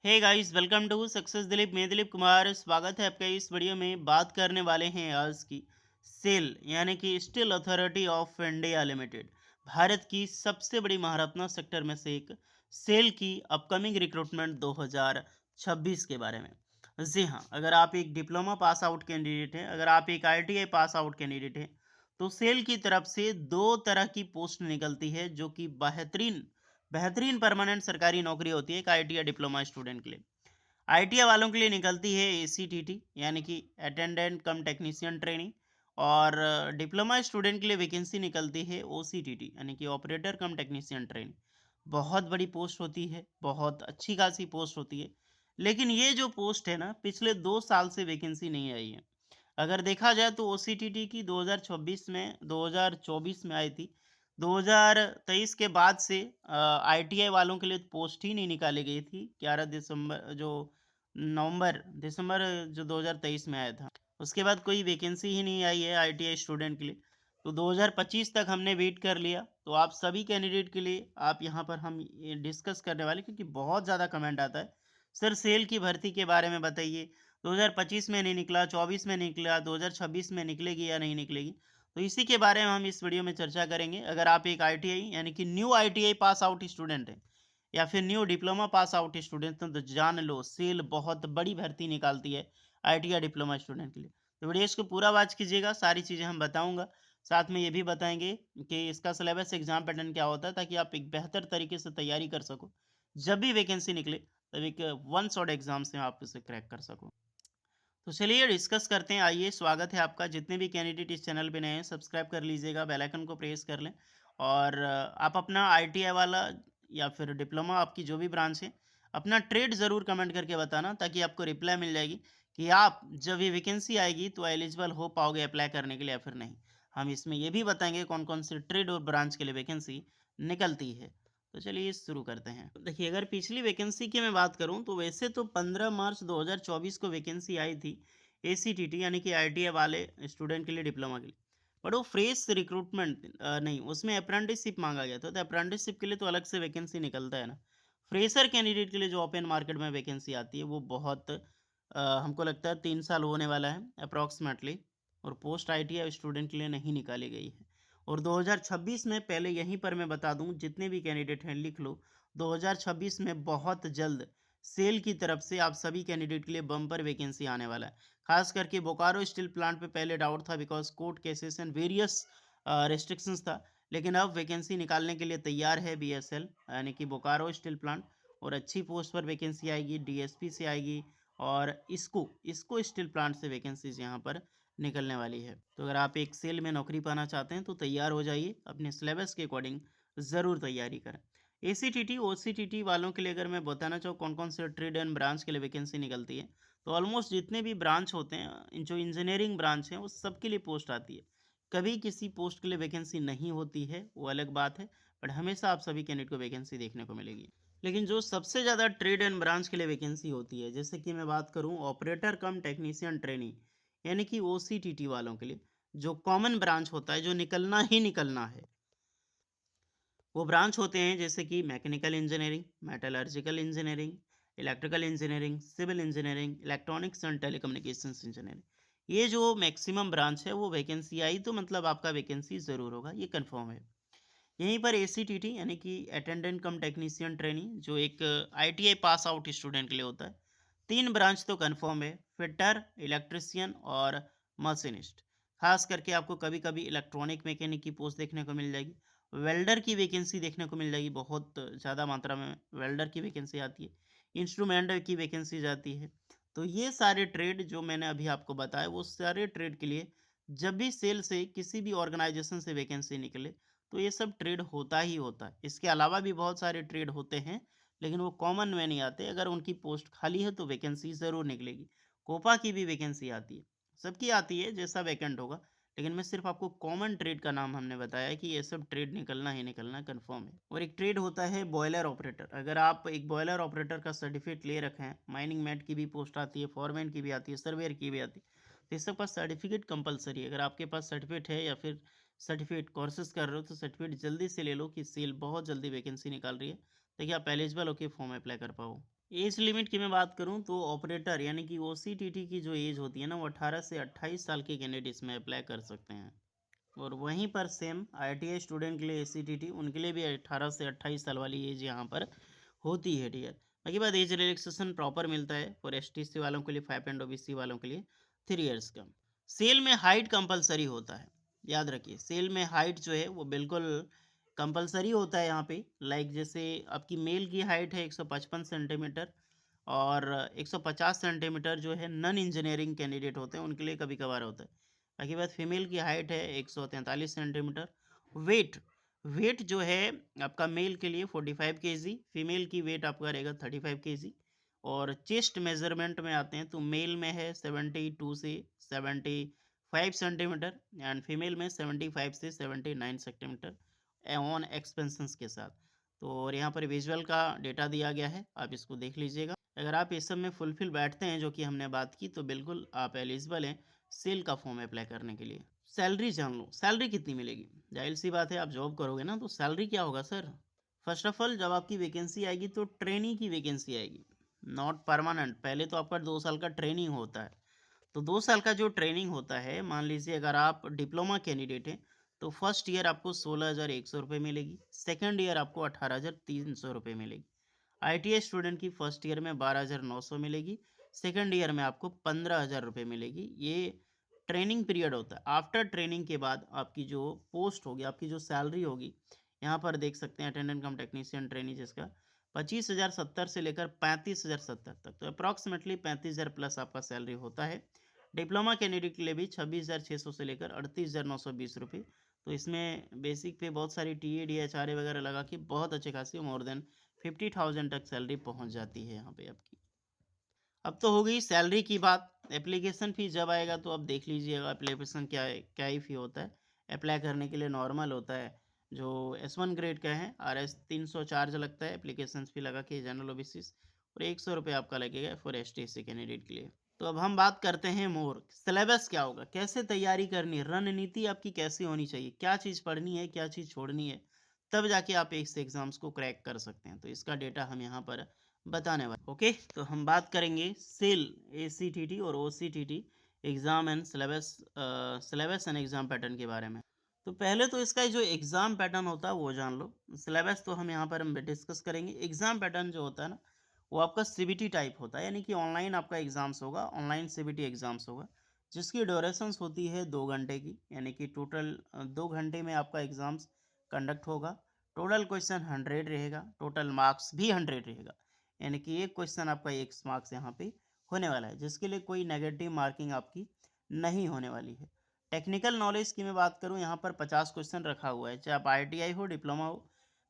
Hey guys, welcome to success Dilip. मैं दिलीप कुमार, स्वागत है आपका। इस वीडियो में बात करने वाले हैं आज की सेल यानी कि steel authority of India limited, Bharat की सबसे बड़ी महारत्ना सेक्टर में से एक सेल की अपकमिंग रिक्रूटमेंट 2026 के बारे में। जी हाँ, अगर आप एक डिप्लोमा पास आउट कैंडिडेट हैं, अगर आप एक आईटीआई पास आउट कैंडिडेट हैं, तो सेल की तरफ से दो तरह की पोस्ट निकलती है जो कि बेहतरीन बेहतरीन परमानेंट सरकारी नौकरी होती है एक आईटीआई डिप्लोमा स्टूडेंट के लिए। आईटीआई वालों के लिए निकलती है एसीटीटी यानी कि अटेंडेंट कम टेक्नीशियन ट्रेनिंग, और डिप्लोमा स्टूडेंट के लिए वैकेंसी निकलती है ओसीटीटी यानी कि ऑपरेटर कम टेक्नीशियन ट्रेनिंग। बहुत बड़ी पोस्ट होती है, बहुत अच्छी खासी पोस्ट होती है। लेकिन ये जो पोस्ट है ना, पिछले 2 साल से वैकेंसी नहीं आई है। अगर देखा जाए तो ओसीटीटी की 2026 में 2024 में आई थी। 2023 के बाद से आईटीआई वालों के लिए पोस्ट ही नहीं निकाली गई थी। 11 दिसंबर जो नवंबर दिसंबर जो 2023 में आया था, उसके बाद कोई वैकेंसी ही नहीं आई है आईटीआई स्टूडेंट के लिए। तो 2025 तक हमने वेट कर लिया। तो आप सभी कैंडिडेट के लिए आप यहाँ पर हम ये डिस्कस करने वाले, क्योंकि बहुत ज़्यादा कमेंट आता है, सर सेल की भर्ती के बारे में बताइए। 2025 में नहीं निकला, 24 में निकला, 2026 में निकलेगी या नहीं निकलेगी? तो इसी के बारे में हम इस वीडियो में चर्चा करेंगे। अगर आप एक आईटीआई यानी कि new ITI pass out student हैं, या फिर new diploma pass out student हैं, तो जान लो सेल बहुत बड़ी भर्ती निकालती है आईटीआई डिप्लोमा स्टूडेंट के लिए। तो वीडियो को पूरा वॉच कीजिएगा, सारी चीज़ें हम बताऊँगा। साथ में ये भी बताएँगे कि इसका सिलेबस एग्ज़ाम पैटर्न क्या होता है, ताकि आप एक बेहतर तरीके से तैयारी कर सको। जब भी वैकेंसी निकले, तब एक वन शॉट एग्ज़ाम से आप इसे क्रैक कर सको। तो चलिए डिस्कस करते हैं। आइए, स्वागत है आपका। जितने भी कैंडिडेट इस चैनल पे नए हैं, सब्सक्राइब कर लीजिएगा, बेल आइकन को प्रेस कर लें। और आप अपना आईटीआई वाला या फिर डिप्लोमा, आपकी जो भी ब्रांच है, अपना ट्रेड ज़रूर कमेंट करके बताना, ताकि आपको रिप्लाई मिल जाएगी कि आप जब ये वैकेंसी आएगी तो एलिजिबल हो पाओगे अप्लाई करने के लिए या फिर नहीं। हम इसमें ये भी बताएंगे कौन कौन से ट्रेड और ब्रांच के लिए वैकेंसी निकलती है। तो चलिए शुरू करते हैं। तो देखिए, अगर पिछली वैकेंसी की मैं बात करूं, तो वैसे तो 15 मार्च 2024 को वैकेंसी आई थी एसीटीटी यानी कि आईटीआई वाले स्टूडेंट के लिए, डिप्लोमा के लिए। बट वो फ्रेश रिक्रूटमेंट नहीं, उसमें अप्रेंटिसशिप मांगा गया था। तो अप्रेंटिसशिप के लिए तो अलग से वैकेंसी निकलता है ना। फ्रेशर कैंडिडेट के लिए जो ओपन मार्केट में वैकेंसी आती है, वो बहुत हमको लगता है 3 साल होने वाला है अप्रॉक्सीमेटली। और पोस्ट आईटीआई स्टूडेंट के लिए नहीं निकाली गई है। और 2026 में, पहले यहीं पर मैं बता दूं, जितने भी कैंडिडेट हैं लिख लो, 2026 में बहुत जल्द सेल की तरफ से आप सभी कैंडिडेट के लिए बम्पर वैकेंसी आने वाला है। खास करके बोकारो स्टील प्लांट पे पहले डाउट था, because court cases and various restrictions था। लेकिन अब वैकेंसी निकालने के लिए तैयार है बीएसएल यानी कि बोकारो स्टील प्लांट। और अच्छी पोस्ट पर वैकेंसी आएगी, डीएसपी से आएगी। और इसको इसको स्टील प्लांट से वैकेंसीज यहाँ पर निकलने वाली है। तो अगर आप एक सेल में नौकरी पाना चाहते हैं, तो तैयार हो जाइए, अपने सिलेबस के अकॉर्डिंग ज़रूर तैयारी करें। एसीटीटी ओसीटीटी वालों के लिए अगर मैं बताना चाहूँ कौन कौन से ट्रेड एंड ब्रांच के लिए वैकेंसी निकलती है, तो ऑलमोस्ट जितने भी ब्रांच होते हैं, जो इंजीनियरिंग ब्रांच है, उस सब के लिए पोस्ट आती है। कभी किसी पोस्ट के लिए वैकेंसी नहीं होती है, वो अलग बात है। बट हमेशा आप सभी कैंडिडेट को वैकेंसी देखने को मिलेगी। लेकिन जो सबसे ज़्यादा ट्रेड एंड ब्रांच के लिए वैकेंसी होती है, जैसे कि मैं बात करूं ऑपरेटर कम टेक्नीशियन ट्रेनिंग यानी कि ओसीटीटी वालों के लिए, जो कॉमन ब्रांच होता है, जो निकलना ही निकलना है, वो ब्रांच होते हैं जैसे कि mechanical engineering, metallurgical engineering, electrical engineering, civil engineering, electronics and telecommunications engineering. ये जो मैक्सिमम ब्रांच है, वो वैकेंसी आई तो मतलब आपका वैकेंसी ज़रूर होगा, ये कंफर्म है। यहीं पर एसीटीटी यानी कि अटेंडेंट कम टेक्नीशियन ट्रेनिंग, जो एक आईटीआई पास आउट स्टूडेंट के लिए होता है। 3 ब्रांच तो कंफर्म है, फिटर, इलेक्ट्रिशियन और मशीनिस्ट। खास करके आपको कभी कभी इलेक्ट्रॉनिक मैकेनिक की पोस्ट देखने को मिल जाएगी। वेल्डर की वैकेंसी देखने को मिल जाएगी, बहुत ज़्यादा मात्रा में वेल्डर की वैकेंसी आती है। इंस्ट्रूमेंट की वैकेंसी जाती है। तो ये सारे ट्रेड जो मैंने अभी आपको बताया, वो सारे ट्रेड के लिए जब भी सेल से किसी भी ऑर्गेनाइजेशन से वैकेंसी निकले, तो ये सब ट्रेड होता ही होता है। इसके अलावा भी बहुत सारे ट्रेड होते हैं, लेकिन वो कॉमन में नहीं आते। अगर उनकी पोस्ट खाली है तो वैकेंसी ज़रूर निकलेगी। कोपा की भी वैकेंसी आती है, सबकी आती है जैसा वैकेंट होगा। लेकिन मैं सिर्फ आपको कॉमन ट्रेड का नाम हमने बताया है कि ये सब ट्रेड निकलना ही निकलना कंफर्म है। और एक ट्रेड होता है बॉयलर ऑपरेटर। अगर आप एक बॉयलर ऑपरेटर का सर्टिफिकेट ले रखे हैं, माइनिंग मैट की भी पोस्ट आती है, फॉरमैन की भी आती है, सर्वेयर की भी आती है। तो इस सब का सर्टिफिकेट कंपलसरी है। अगर आपके पास सर्टिफिकेट है या फिर सर्टिफिकेट कोर्सेज कर रहे हो, तो सर्टिफिकेट जल्दी से ले लो, कि सेल बहुत जल्दी वैकेंसी निकाल रही है, ताकि आप एलिजिबल होकर फॉर्म अप्लाई कर पाओ। एज लिमिट की मैं बात करूं तो ऑपरेटर यानी कि ओसीटीटी की जो एज होती है ना वो 18 से 28 साल के कैंडिडेट्स में अप्लाई कर सकते हैं। और वहीं पर सेम आईटीआई स्टूडेंट के लिए एसीटीटी उनके लिए भी 18 से 28 साल वाली एज यहाँ पर होती है डियर। बाकी बात एज रिलैक्सेशन प्रॉपर मिलता है फॉर एसटीसी वालों के लिए 5 एंड ओबीसी वालों के लिए 3 इयर्स का। सेल में हाइट कंपलसरी होता है, याद रखिए सेल में हाइट जो है वो बिल्कुल कंपलसरी होता है यहाँ पे। लाइक जैसे आपकी मेल की हाइट है 155 सेंटीमीटर और 150 सेंटीमीटर जो है नॉन इंजीनियरिंग कैंडिडेट होते हैं उनके लिए कभी कभार होता है। बाकी बात फीमेल की हाइट है 143 सेंटीमीटर। वेट वेट जो है आपका मेल के लिए 45 केजी, फीमेल की वेट आपका रहेगा 35 केजी। और चेस्ट मेजरमेंट में आते हैं तो मेल में है 72 से 75 सेंटीमीटर एंड फीमेल में 75 से 79 सेंटीमीटर ऑन एक्सपेंशंस के साथ। तो और यहाँ पर विजुअल का डेटा दिया गया है, आप इसको देख लीजिएगा। अगर आप इस सब में फुलफिल बैठते हैं जो कि हमने बात की तो बिल्कुल आप एलिजिबल हैं सेल का फॉर्म अप्लाई करने के लिए। सैलरी जान लो, सैलरी कितनी मिलेगी। जाहिर सी बात है आप जॉब करोगे ना तो सैलरी क्या होगा सर। फर्स्ट ऑफ ऑल जब आपकी वैकेंसी आएगी तो ट्रेनी की वैकेंसी आएगी, नॉट परमानेंट। पहले तो आपका 2 साल का ट्रेनिंग होता है। तो 2 साल का जो ट्रेनिंग होता है, मान लीजिए अगर आप डिप्लोमा कैंडिडेट हैं तो फर्स्ट ईयर आपको 16,100 रुपये मिलेगी, सेकेंड ईयर आपको 18,300 रुपये मिलेगी। आईटीआई स्टूडेंट की फर्स्ट ईयर में 12,900 मिलेगी, सेकेंड ईयर में आपको 15,000 रुपये मिलेगी। ये ट्रेनिंग पीरियड होता है। आफ्टर ट्रेनिंग के बाद आपकी जो पोस्ट होगी, आपकी जो सैलरी होगी, यहाँ पर देख सकते हैं अटेंडेंट कम टेक्नीशियन ट्रेनी जिसका 25,070 से लेकर 35,070 तक, तो अप्रॉक्सीमेटली 35,000 प्लस आपका सैलरी होता है। डिप्लोमा कैंडिडेट के लिए भी 26,600 से लेकर 38,920 रुपये। तो इसमें बेसिक पे बहुत सारी T A D H R A वगैरह लगा के बहुत अच्छे खासी मोर देन 50,000 तक सैलरी पहुंच जाती है यहाँ पे आपकी। अब तो हो गई सैलरी की बात। एप्लीकेशन फीस जब आएगा तो अब देख लीजिएगा एप्लीकेशन क्या है, क्या ही फी होता है। अप्लाई करने के लिए नॉर्मल होता है, जो S1 ग्रेड का है RS 300 चार्ज लगता है एप्लीकेशन फी लगा के जनरल ओबीसी, और 100 रुपये आपका लगेगा फॉर ST कैंडिडेट के लिए। तो अब हम बात करते हैं मोर सिलेबस क्या होगा, कैसे तैयारी करनी है, रणनीति आपकी कैसी होनी चाहिए, क्या चीज़ पढ़नी है क्या चीज़ छोड़नी है, तब जाके आप इस एग्जाम्स को क्रैक कर सकते हैं। तो इसका डेटा हम यहाँ पर बताने वाले। ओके, तो हम बात करेंगे सेल ACTT और OCTT exam and syllabus and exam pattern के बारे में। तो पहले तो इसका जो एग्जाम पैटर्न होता है वो जान लो। सिलेबस तो हम यहाँ पर डिस्कस करेंगे। एग्जाम पैटर्न जो होता है ना वो आपका सीबीटी टाइप होता है, यानी कि ऑनलाइन आपका एग्जाम्स होगा, ऑनलाइन सीबीटी एग्जाम्स होगा, जिसकी ड्यूरेशंस होती है 2 घंटे की, यानी कि टोटल 2 घंटे में आपका एग्जाम्स कंडक्ट होगा। टोटल क्वेश्चन 100 रहेगा, टोटल मार्क्स भी 100 रहेगा, यानी कि एक क्वेश्चन आपका 1 मार्क्स यहाँ पे होने वाला है, जिसके लिए कोई नेगेटिव मार्किंग आपकी नहीं होने वाली है। टेक्निकल नॉलेज की मैं बात करूँ, यहाँ पर 50 क्वेश्चन रखा हुआ है, चाहे आप ITI हो डिप्लोमा हो,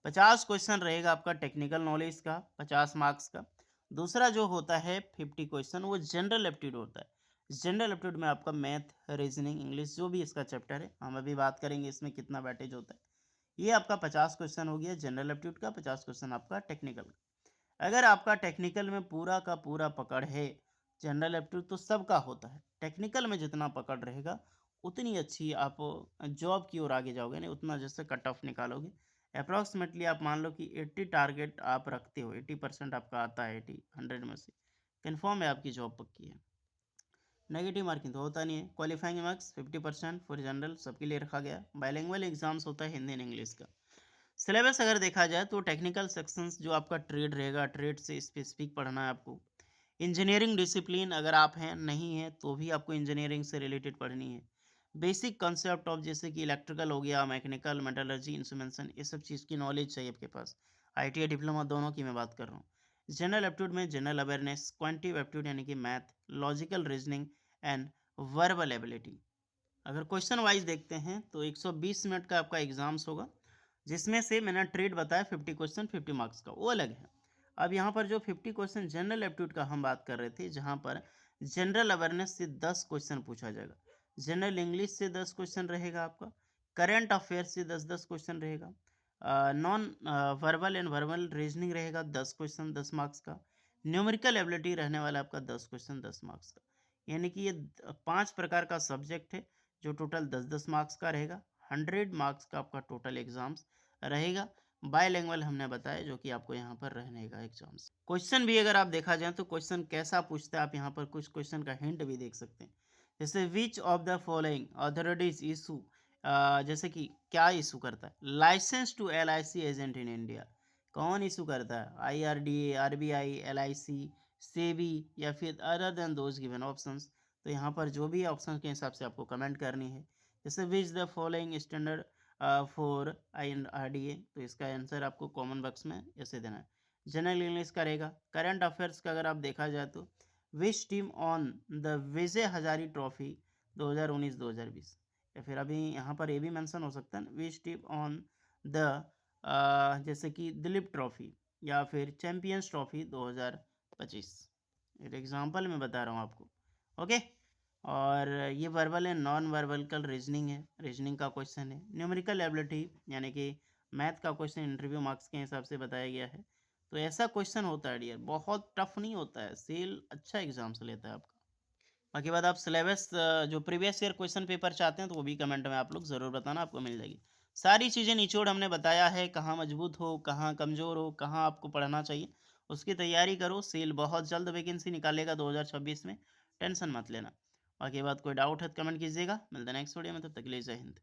50 क्वेश्चन रहेगा आपका टेक्निकल नॉलेज का 50 मार्क्स का। दूसरा जो होता है 50 क्वेश्चन वो जनरल एप्टीट्यूड होता है। जनरल एप्टीट्यूड में आपका मैथ, रीजनिंग, इंग्लिश जो भी इसका चैप्टर है, हम अभी बात करेंगे इसमें कितना बैटेज होता है। ये आपका 50 क्वेश्चन हो गया जनरल एप्टीट्यूड का, 50 क्वेश्चन आपका टेक्निकल का। अगर आपका टेक्निकल में पूरा का पूरा पकड़ है, जनरल एप्टीट्यूड तो सबका होता है, टेक्निकल में जितना पकड़ रहेगा उतनी अच्छी आप जॉब की ओर आगे जाओगे, नहीं उतना जैसे कट ऑफ निकालोगे। अप्रॉक्सीमेटली आप मान लो कि 80 टारगेट आप रखते हो, 80% आपका आता है, 80 100 में से कन्फर्म है आपकी जॉब पक्की है। नेगेटिव मार्किंग तो होता नहीं है। क्वालिफाइंग मार्क्स 50% फॉर जनरल सबके लिए रखा गया। बाइलिंगुअल एग्जाम्स होता है हिंदी एंड इंग्लिश का। सिलेबस अगर देखा जाए तो टेक्निकल सेक्शंस जो आपका ट्रेड रहेगा, ट्रेड से स्पेसिफिक पढ़ना है आपको। इंजीनियरिंग डिसिप्लिन अगर आप हैं नहीं है तो भी आपको इंजीनियरिंग से रिलेटेड पढ़नी है। बेसिक कंसेप्ट ऑफ जैसे कि इलेक्ट्रिकल हो गया, मैकेनिकल, मेटलर्जी, इंस्ट्रूमेंटेशन, ये सब चीज़ की नॉलेज चाहिए आपके पास। ITI डिप्लोमा दोनों की मैं बात कर रहा हूँ। जनरल एप्टीट्यूड में जनरल अवेयरनेस, क्वांटिटिव एप्टीट्यूड यानी कि math, logical reasoning and verbal ability. अगर क्वेश्चन वाइज देखते हैं तो 120 मिनट का आपका एग्जाम्स होगा, जिसमें से मैंने ट्रेड बताया 50 क्वेश्चन 50 मार्क्स का, वो अलग है। अब यहाँ पर जो 50 क्वेश्चन जनरल एप्टीट्यूड का हम बात कर रहे थे, जहाँ पर जनरल अवेयरनेस से 10 क्वेश्चन पूछा जाएगा, जनरल इंग्लिश से 10 क्वेश्चन रहेगा आपका, करंट अफेयर से 10-10 क्वेश्चन रहेगा, non verbal and verbal reasoning रहेगा 10 क्वेश्चन 10 मार्क्स का, न्यूमेरिकल एबिलिटी रहने वाला आपका 10 क्वेश्चन 10 मार्क्स का। यानी कि ये 5 प्रकार का सब्जेक्ट है जो टोटल 10-10 मार्क्स का रहेगा। 100 मार्क्स का आपका टोटल एग्जाम्स रहेगा। बायलैंग्वेज हमने बताया जो कि आपको यहाँ पर रहने का एग्जाम्स। क्वेश्चन भी अगर आप देखा जाए तो क्वेश्चन कैसा पूछता है, आप यहाँ पर कुछ क्वेश्चन का हिंट भी देख सकते हैं। जैसे which of the following authorities issue, जैसे कि क्या इशू करता है licence to LIC agent in India, कौन इशू करता है IRDA, RBI, LIC, सेबी या फिर other than those given options. तो यहाँ पर जो भी ऑप्शन के हिसाब से आपको कमेंट करनी है। जैसे which the following standard for IRDA, तो इसका आंसर आपको कॉमन बॉक्स में ऐसे देना है। जनरल इंग्लिश का रहेगा। करंट अफेयर्स का अगर आप देखा जाए तो which team on the Vijay Hazari trophy 2019-2020, या फिर अभी यहाँ पर ये भी मेंशन हो सकता है विच टीम ऑन द जैसे कि दिलीप ट्रॉफी या फिर चैंपियंस ट्रॉफी 2025। एक एग्जाम्पल मैं बता रहा हूँ आपको। ओके, और ये वर्बल है, नॉन वर्बल रीजनिंग है, रीजनिंग का क्वेश्चन है। न्यूमेरिकल एबिलिटी यानी कि मैथ का क्वेश्चन इंटरव्यू मार्क्स के हिसाब से बताया गया है। तो ऐसा क्वेश्चन होता है डियर, बहुत टफ नहीं होता है, सेल अच्छा एग्जाम से लेता है आपका। बाकी बात आप सिलेबस जो प्रीवियस ईयर क्वेश्चन पेपर चाहते हैं तो वो भी कमेंट में आप लोग ज़रूर बताना, आपको मिल जाएगी। सारी चीज़ें निचोड़ हमने बताया है, कहाँ मजबूत हो, कहाँ कमज़ोर हो, कहाँ आपको पढ़ना चाहिए, उसकी तैयारी करो। सेल बहुत जल्द वैकेंसी निकालेगा 2026 में, टेंशन मत लेना। बाकी बात कोई डाउट है तो कमेंट कीजिएगा। मिलते हैं नेक्स्ट वीडियो में, तब तक के लिए जय हिंद।